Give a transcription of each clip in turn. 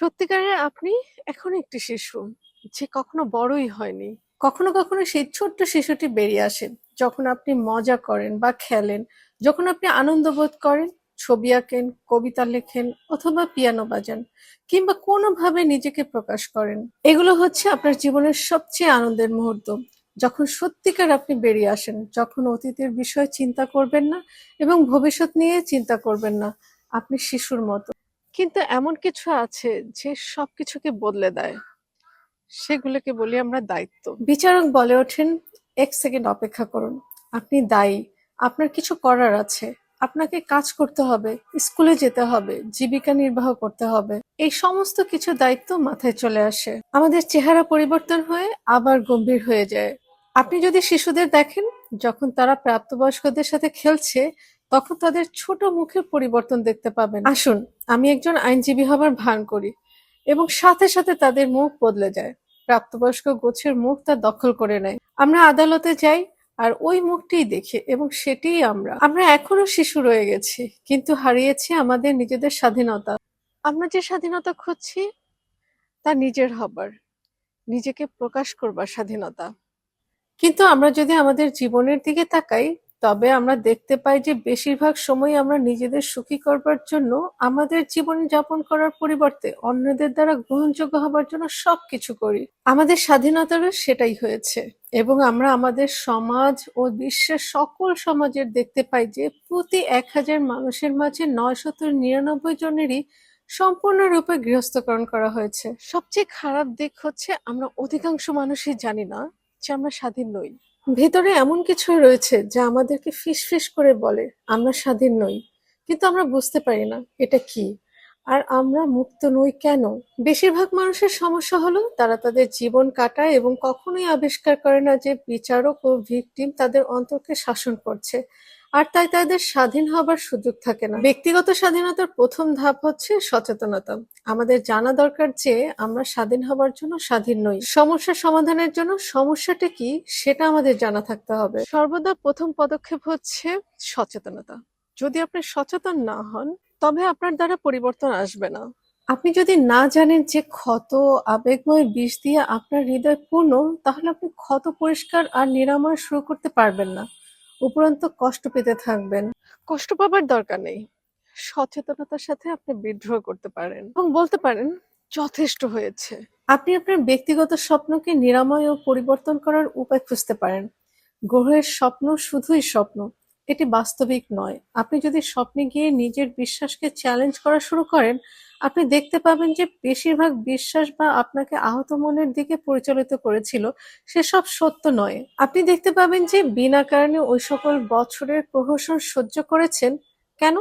সত্যিকারের আপনি এখনো একটি শিশু, যে কখনো বড়ই হয়নি। কখনো, কখনো সেই ছোট্ট শিশুটি বেরিয়ে আসে, যখন আপনি মজা করেন বা খেলেন, যখন আপনি আনন্দ বোধ করেন, ছবি আঁকেন, কবিতা লেখেন অথবা পিয়ানো বাজান কিংবা কোনোভাবে নিজেকে প্রকাশ করেন। এগুলো হচ্ছে আপনার জীবনের সবচেয়ে আনন্দের মুহূর্ত। যখন সত্যিকার আপনি বেরিয়ে আসেন, যখন অতীতের বিষয়ে চিন্তা করবেন না এবং ভবিষ্যৎ নিয়ে চিন্তা করবেন না। আপনি শিশুর মতো। কিন্তু এমন কিছু আছে যে সবকিছুকে বদলে দেয়। সেগুলোকে বলি আমরা দায়িত্ব। বিচারক বলে ওঠেন, এক সেকেন্ড অপেক্ষা করুন। আপনি দায়ী। আপনার কিছু করার আছে। আপনাকে কাজ করতে হবে, স্কুলে যেতে হবে, জীবিকা নির্বাহ করতে হবে। এই সমস্ত কিছু দায়িত্ব মাথায় চলে আসে। আমাদের চেহারা পরিবর্তন হয়ে আবার গম্ভীর হয়ে যায়। আপনি যদি শিশুদের দেখেন, যখন তারা প্রাপ্তবয়স্কদের সাথে খেলছে, তখন তাদের ছোট মুখের পরিবর্তন দেখতে পাবেন। আসুন, আমি একজন আইনজীবী হবার ভান করি এবং সাথে সাথে তাদের মুখ বদলে যায়। প্রাপ্তবয়স্ক গোছের মুখ তা দখল করে নেয়। আমরা আদালতে যাই আর ওই মুখটিই দেখি এবং সেটিই আমরা। আমরা এখনো শিশু রয়ে গেছি, কিন্তু হারিয়েছি আমাদের নিজেদের স্বাধীনতা। আমরা যে স্বাধীনতা খুঁজছি তা নিজের হবার, নিজেকে প্রকাশ করবার স্বাধীনতা। কিন্তু আমরা যদি আমাদের জীবনের দিকে তাকাই, তবে আমরা দেখতে পাই যে বেশিরভাগ সময় আমরা নিজেদের সুখী করবার জন্য, আমাদের জীবন যাপন করার পরিবর্তে অন্যদের দ্বারা গ্রহণযোগ্য হবার জন্য সবকিছু করি। আমাদের স্বাধীনতারও সেটাই হয়েছে। এবং আমরা আমাদের সমাজ ও বিশ্বের সকল সমাজের দেখতে পাই যে প্রতি ১,০০০ মানুষের মাঝে ৯৯৯ জনেরই সম্পূর্ণরূপে গৃহস্থকরণ করা হয়েছে। সবচেয়ে খারাপ দিক হচ্ছে আমরা অধিকাংশ মানুষই জানি না যে আমরা স্বাধীন নই। ভেতরে এমন কিছু রয়েছে যা আমাদেরকে ফিসফিস করে বলে আমরা স্বাধীন নই, কিন্তু আমরা বুঝতে পারি না এটা কি। আর আমরা মুক্ত নই কেন? বেশিরভাগ মানুষের সমস্যা হলো তারা তাদের জীবন কাটায় এবং কখনোই আবিষ্কার করে না যে বিচারক ও ভিকটিম তাদের অন্তরকে শাসন করছে, আর তাই তাদের স্বাধীন হবার সুযোগ থাকে না। ব্যক্তিগত স্বাধীনতার প্রথম ধাপ হচ্ছে সচেতনতা। আমাদের জানা দরকার যে আমরা স্বাধীন হবার জন্য স্বাধীন নই। সমস্যা সমাধানের জন্য সমস্যাটা কি সেটা আমাদের জানা থাকতে হবে। সর্বদা প্রথম পদক্ষেপ হচ্ছে সচেতনতা। যদি আপনি সচেতন না হন, তবে আপনার দ্বারা পরিবর্তন আসবে না। আপনি যদি না জানেন যে ক্ষত আবেগময় বিষ দিয়ে আপনার হৃদয় পূর্ণ, তাহলে আপনি ক্ষত পরিষ্কার আর নিরাময় শুরু করতে পারবেন না। উপরন্তু কষ্ট পেতে থাকবেন। কষ্ট পাবার দরকার নেই। সচেতনতার সাথে আপনি বিদ্রোহ করতে পারেন এবং বলতে পারেন, যথেষ্ট হয়েছে। আপনি আপনার ব্যক্তিগত স্বপ্নকে নিরাময় ও পরিবর্তন করার উপায় খুঁজতে পারেন। গ্রহের স্বপ্ন শুধুই স্বপ্ন, এটি বাস্তবিক নয়। আপনি যদি স্বপ্নে গিয়ে নিজের বিশ্বাসকে চ্যালেঞ্জ করা শুরু করেন, আপনি দেখতে পাবেন যে বেশিরভাগ বিশ্বাস বা আপনাকে আহত মনের দিকে পরিচালিত করেছিল, সেসব সত্য নয়। আপনি দেখতে পাবেন যে বিনা কারণে ওই সকল বছরের প্রহসন সহ্য করেছেন। কেন?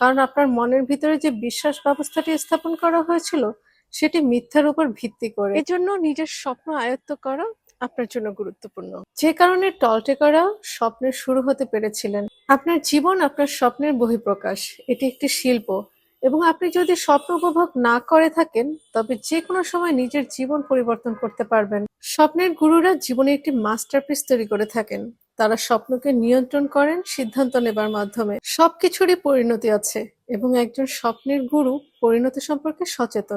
কারণ আপনার মনের ভিতরে যে বিশ্বাস ব্যবস্থাটি স্থাপন করা হয়েছিল, সেটি মিথ্যার উপর ভিত্তি করে। এজন্য নিজের স্বপ্ন আয়ত্ত করা আপনার জন্য গুরুত্বপূর্ণ। যে কারণে টলটেকরা স্বপ্নের শুরু হতে পেরেছিলেন। আপনার জীবন আপনার স্বপ্নের বহিঃপ্রকাশ। এটি একটি শিল্প, এবং আপনি যদি স্বপ্ন উপভোগ না করে থাকেন, তবে যে কোনো সময় নিজের জীবন পরিবর্তন করতে পারবেন। স্বপ্নের গুরুরা জীবনে একটি মাস্টারপিস তৈরি করে থাকেন। তারা স্বপ্নকে নিয়ন্ত্রণ করেন সিদ্ধান্ত নেবার মাধ্যমে। সবকিছুরই পরিণতি আছে, এবং একজন স্বপ্নের গুরু পরিণতি সম্পর্কে সচেতন।